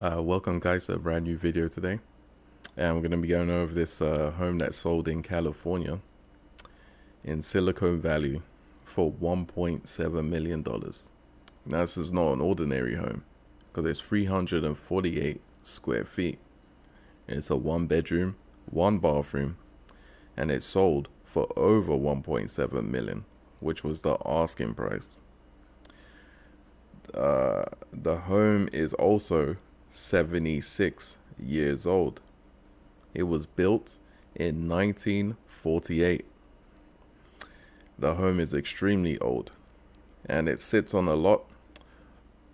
Welcome guys to a brand new video today, and we're going to be going over this home that sold in California in Silicon Valley for $1.7 million. Now this is not an ordinary home because it's 348 square feet. It's a 1 bedroom, 1 bathroom, and it sold for over 1.7 million, which was the asking price. The home is also 76 years old. It was built in 1948. The home is extremely old, and it sits on a lot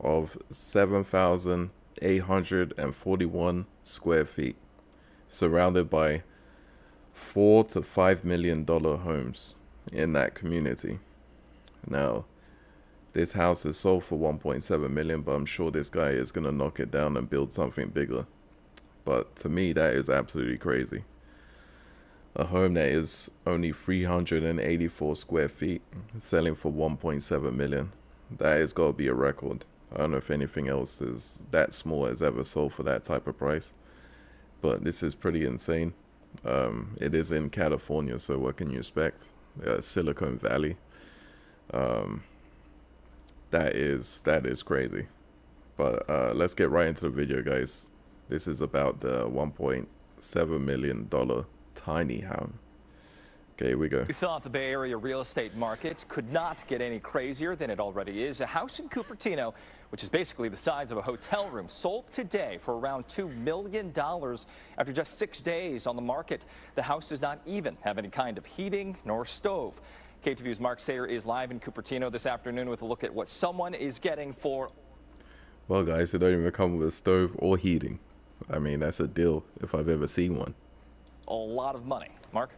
of 7,841 square feet, surrounded by $4 to $5 million homes in that community. Now, this house is sold for 1.7 million, but I'm sure this guy is gonna knock it down and build something bigger. But to me, that is absolutely crazy. A home that is only 384 square feet, selling for 1.7 million. That has got to be a record. I don't know if anything else is that small has ever sold for that type of price, but this is pretty insane. It is in California, so what can you expect? Silicon Valley. That is crazy. But let's get right into the video, guys. This is about the $1.7 million tiny home. Okay, here we go. We thought the Bay Area real estate market could not get any crazier than it already is. A house in Cupertino, which is basically the size of a hotel room, sold today for around $2 million after just 6 days on the market. The house does not even have any kind of heating nor stove. KTVU's Mark Sayer is live in Cupertino this afternoon with a look at what someone is getting for... Well, guys, it don't even come with a stove or heating. I mean, that's a deal if I've ever seen one. a lot of money. Mark?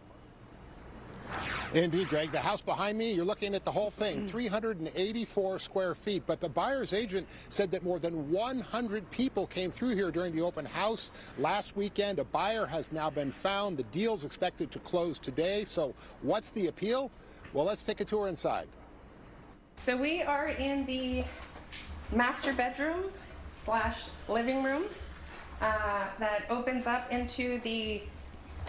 Indeed, Greg. The house behind me, you're looking at the whole thing, 384 square feet. But the buyer's agent said that more than 100 people came through here during the open house last weekend. A buyer has now been found. The deal's expected to close today. So what's the appeal? Well, let's take a tour inside. So we are in the master bedroom slash living room that opens up into the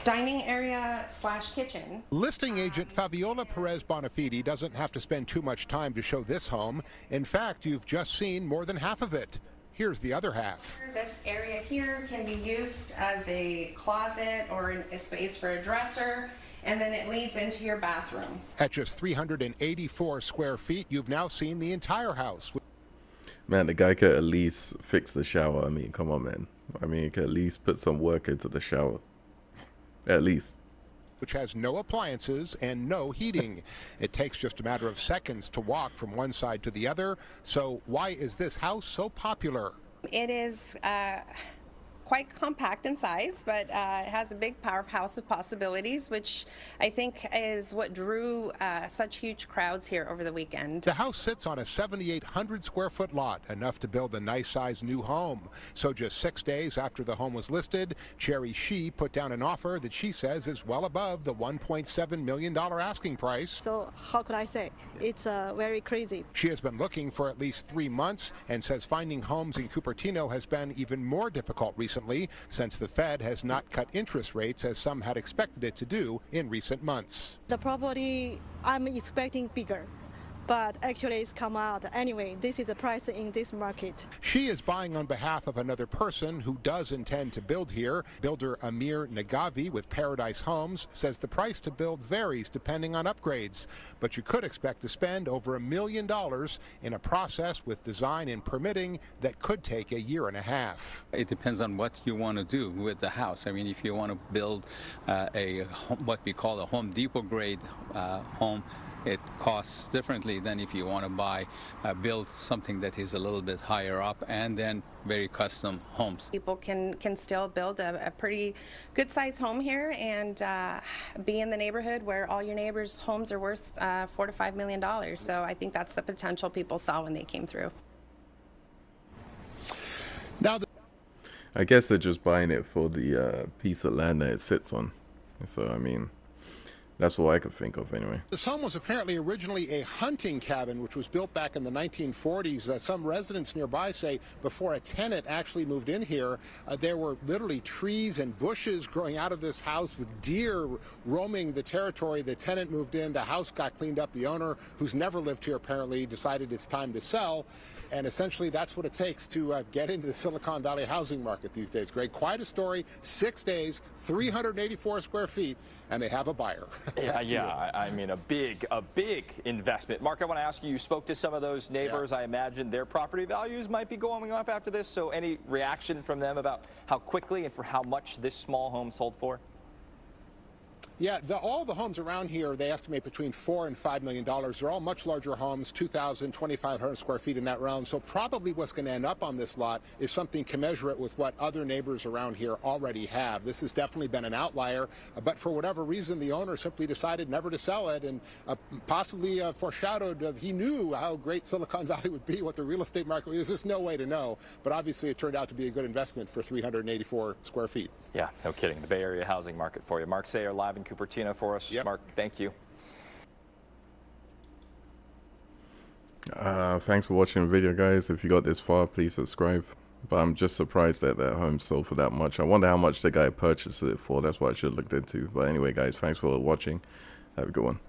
dining area slash kitchen. Listing agent Fabiola Perez Bonafide doesn't have to spend too much time to show this home. In fact, you've just seen more than half of it. Here's the other half. This area here can be used as a closet or a space for a dresser, and then it leads into your bathroom. At just 384 square feet, you've now seen the entire house. Man, the guy could at least fix the shower. I mean, come on, man. I mean, he could at least put some work into the shower. At least. Which has no appliances and no heating. It takes just a matter of seconds to walk from one side to the other. So why is this house so popular? It is quite compact in size, but it has a big powerhouse of possibilities, which I think is what drew such huge crowds here over the weekend. The house sits on a 7,800 square foot lot, enough to build a nice sized new home. So just 6 days after the home was listed, Cherry Shee put down an offer that she says is well above the $1.7 million asking price. So how could I say? It's very crazy. She has been looking for at least 3 months and says finding homes in Cupertino has been even more difficult recently, since the Fed has not cut interest rates as some had expected it to do in recent months. The property, I'm expecting bigger, but actually it's come out. Anyway, this is the price in this market. She is buying on behalf of another person who does intend to build here. Builder Amir Nagavi with Paradise Homes says the price to build varies depending on upgrades, but you could expect to spend over $1 million in a process with design and permitting that could take 1.5 years. It depends on what you want to do with the house. I mean, if you want to build what we call a Home Depot grade home, it costs differently than if you want to build something that is a little bit higher up and then very custom homes. People can still build a pretty good sized home here and be in the neighborhood where all your neighbors' homes are worth $4 to $5 million. So I think that's the potential people saw when they came through. Now, I guess they're just buying it for the piece of land that it sits on. So, I mean, That's all I could think of anyway. This home was apparently originally a hunting cabin, which was built back in the 1940s. Some residents nearby say before a tenant actually moved in here, there were literally trees and bushes growing out of this house with deer roaming the territory. The tenant moved in, the house got cleaned up. The owner, who's never lived here apparently, decided it's time to sell. And essentially, that's what it takes to get into the Silicon Valley housing market these days. Greg, quite a story. 6 days, 384 square feet, and they have a buyer. Yeah. I mean, a big investment. Mark, I want to ask you. You spoke to some of those neighbors. I imagine their property values might be going up after this. So, any reaction from them about how quickly and for how much this small home sold for? Yeah, all the homes around here, they estimate between $4 and $5 million. They're all much larger homes, 2,000, 2,500 square feet in that realm. So probably what's going to end up on this lot is something commensurate with what other neighbors around here already have. This has definitely been an outlier, but for whatever reason, the owner simply decided never to sell it, and possibly foreshadowed he knew how great Silicon Valley would be, what the real estate market was. There's just no way to know, but obviously it turned out to be a good investment for 384 square feet. Yeah, no kidding. The Bay Area housing market for you. Mark Sayer live in Cupertino for us. Yep. Mark, thank you. Thanks for watching the video, guys. If you got this far, please subscribe. But I'm just surprised that that home sold for that much. I wonder how much the guy purchased it for. That's what I should have looked into. But anyway, guys, thanks for watching. Have a good one.